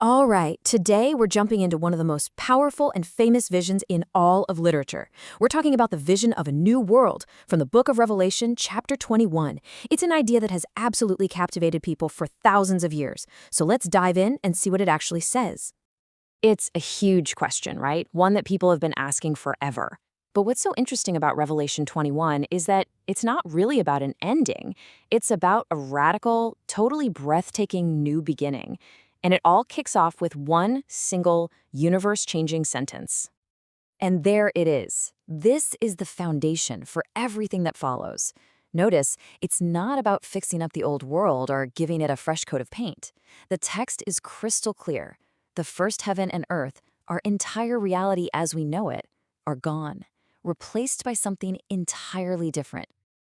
All right, today we're jumping into one of the most powerful and famous visions in all of literature. We're talking about the vision of a new world from the book of Revelation, chapter 21. It's an idea that has absolutely captivated people for thousands of years. So let's dive in and see what it actually says. It's a huge question, right? One that people have been asking forever. But what's so interesting about Revelation 21 is that it's not really about an ending. It's about a radical, totally breathtaking new beginning. And it all kicks off with one single universe-changing sentence. And there it is. This is the foundation for everything that follows. Notice, it's not about fixing up the old world or giving it a fresh coat of paint. The text is crystal clear. The first heaven and earth, our entire reality as we know it, are gone, replaced by something entirely different.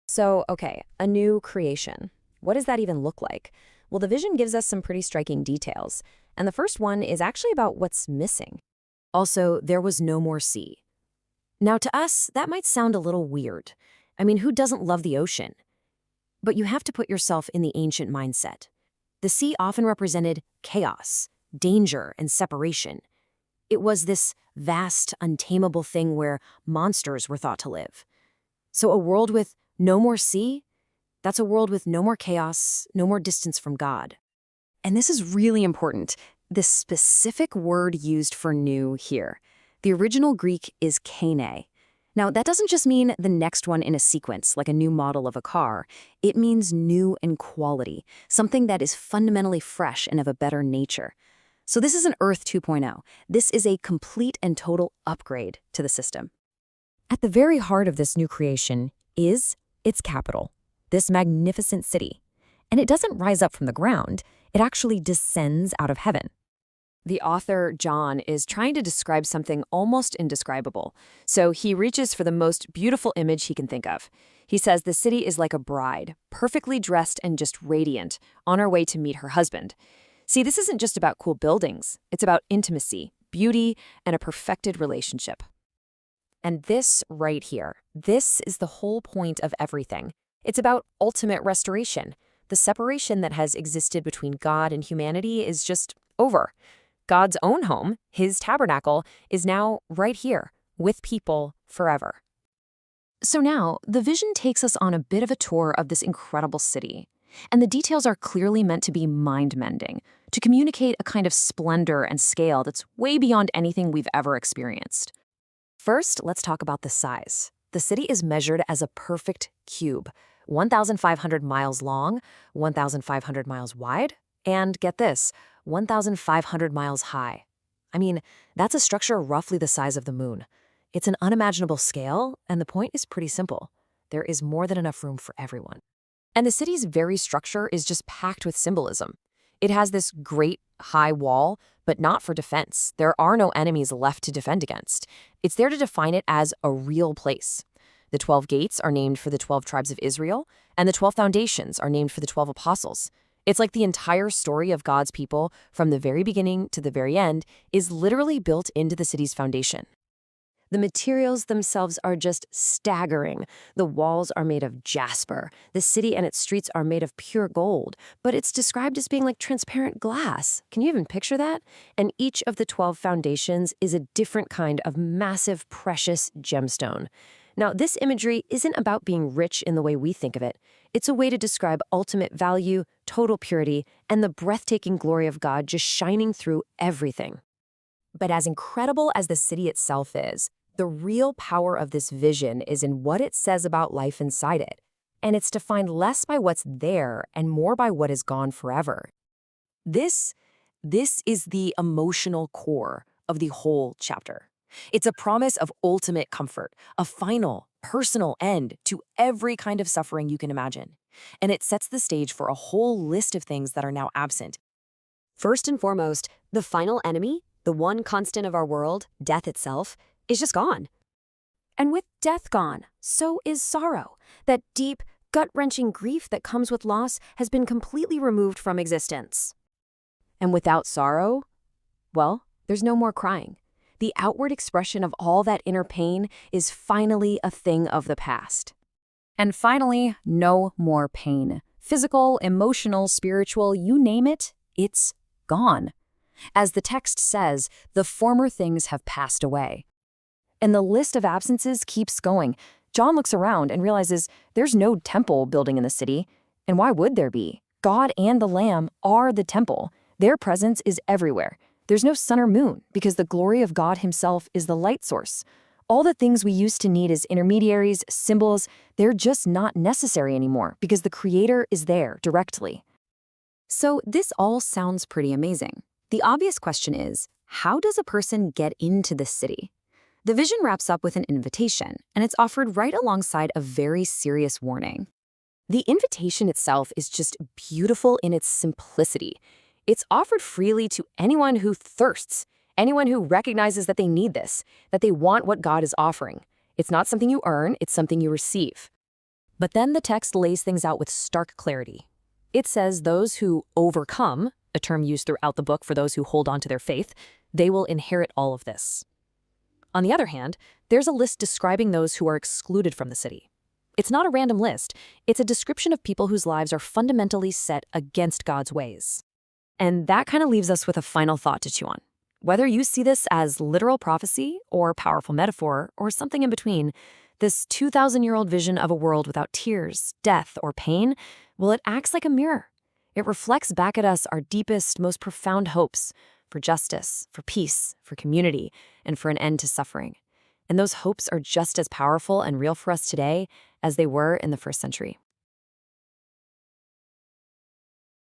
So, okay, a new creation. What does that even look like? Well, the vision gives us some pretty striking details, and the first one is actually about what's missing. Also, there was no more sea. Now, to us, that might sound a little weird. I mean, who doesn't love the ocean? But you have to put yourself in the ancient mindset. The sea often represented chaos, danger, and separation. It was this vast, untamable thing where monsters were thought to live. So a world with no more sea? That's a world with no more chaos, no more distance from God. And this is really important, this specific word used for new here. The original Greek is kene. Now, that doesn't just mean the next one in a sequence, like a new model of a car. It means new in quality, something that is fundamentally fresh and of a better nature. So this isn't Earth 2.0. This is a complete and total upgrade to the system. At the very heart of this new creation is its capital, this magnificent city. And it doesn't rise up from the ground, it actually descends out of heaven. The author, John, is trying to describe something almost indescribable. So he reaches for the most beautiful image he can think of. He says the city is like a bride, perfectly dressed and just radiant, on her way to meet her husband. See, this isn't just about cool buildings. It's about intimacy, beauty, and a perfected relationship. And this right here, this is the whole point of everything. It's about ultimate restoration. The separation that has existed between God and humanity is just over. God's own home, his tabernacle, is now right here, with people forever. So now, the vision takes us on a bit of a tour of this incredible city. And the details are clearly meant to be mind-mending, to communicate a kind of splendor and scale that's way beyond anything we've ever experienced. First, let's talk about the size. The city is measured as a perfect cube, 1,500 miles long, 1,500 miles wide, and get this, 1,500 miles high. I mean, that's a structure roughly the size of the moon. It's an unimaginable scale, and the point is pretty simple. There is more than enough room for everyone. And the city's very structure is just packed with symbolism. It has this great high wall, but not for defense. There are no enemies left to defend against. It's there to define it as a real place. The 12 gates are named for the 12 tribes of Israel, and the 12 foundations are named for the 12 apostles. It's like the entire story of God's people, from the very beginning to the very end, is literally built into the city's foundation. The materials themselves are just staggering. The walls are made of jasper. The city and its streets are made of pure gold, but it's described as being like transparent glass. Can you even picture that? And each of the 12 foundations is a different kind of massive, precious gemstone. Now, this imagery isn't about being rich in the way we think of it. It's a way to describe ultimate value, total purity, and the breathtaking glory of God just shining through everything. But as incredible as the city itself is, the real power of this vision is in what it says about life inside it. And it's defined less by what's there and more by what is gone forever. This is the emotional core of the whole chapter. It's a promise of ultimate comfort, a final, personal end to every kind of suffering you can imagine. And it sets the stage for a whole list of things that are now absent. First and foremost, the final enemy, the one constant of our world, death itself, is just gone. And with death gone, so is sorrow. That deep, gut-wrenching grief that comes with loss has been completely removed from existence. And without sorrow, well, there's no more crying. The outward expression of all that inner pain is finally a thing of the past. And finally, no more pain. Physical, emotional, spiritual, you name it, it's gone. As the text says, the former things have passed away. And the list of absences keeps going. John looks around and realizes there's no temple building in the city. And why would there be? God and the Lamb are the temple. Their presence is everywhere. There's no sun or moon because the glory of God himself is the light source. All the things we used to need as intermediaries, symbols, they're just not necessary anymore because the Creator is there directly. So this all sounds pretty amazing. The obvious question is, how does a person get into this city? The vision wraps up with an invitation, and it's offered right alongside a very serious warning. The invitation itself is just beautiful in its simplicity. It's offered freely to anyone who thirsts, anyone who recognizes that they need this, that they want what God is offering. It's not something you earn, it's something you receive. But then the text lays things out with stark clarity. It says those who overcome, a term used throughout the book for those who hold on to their faith, they will inherit all of this. On the other hand, there's a list describing those who are excluded from the city. It's not a random list, it's a description of people whose lives are fundamentally set against God's ways. And that kind of leaves us with a final thought to chew on. Whether you see this as literal prophecy or powerful metaphor or something in between, this 2,000-year-old vision of a world without tears, death, or pain, well, it acts like a mirror. It reflects back at us our deepest, most profound hopes for justice, for peace, for community, and for an end to suffering. And those hopes are just as powerful and real for us today as they were in the first century.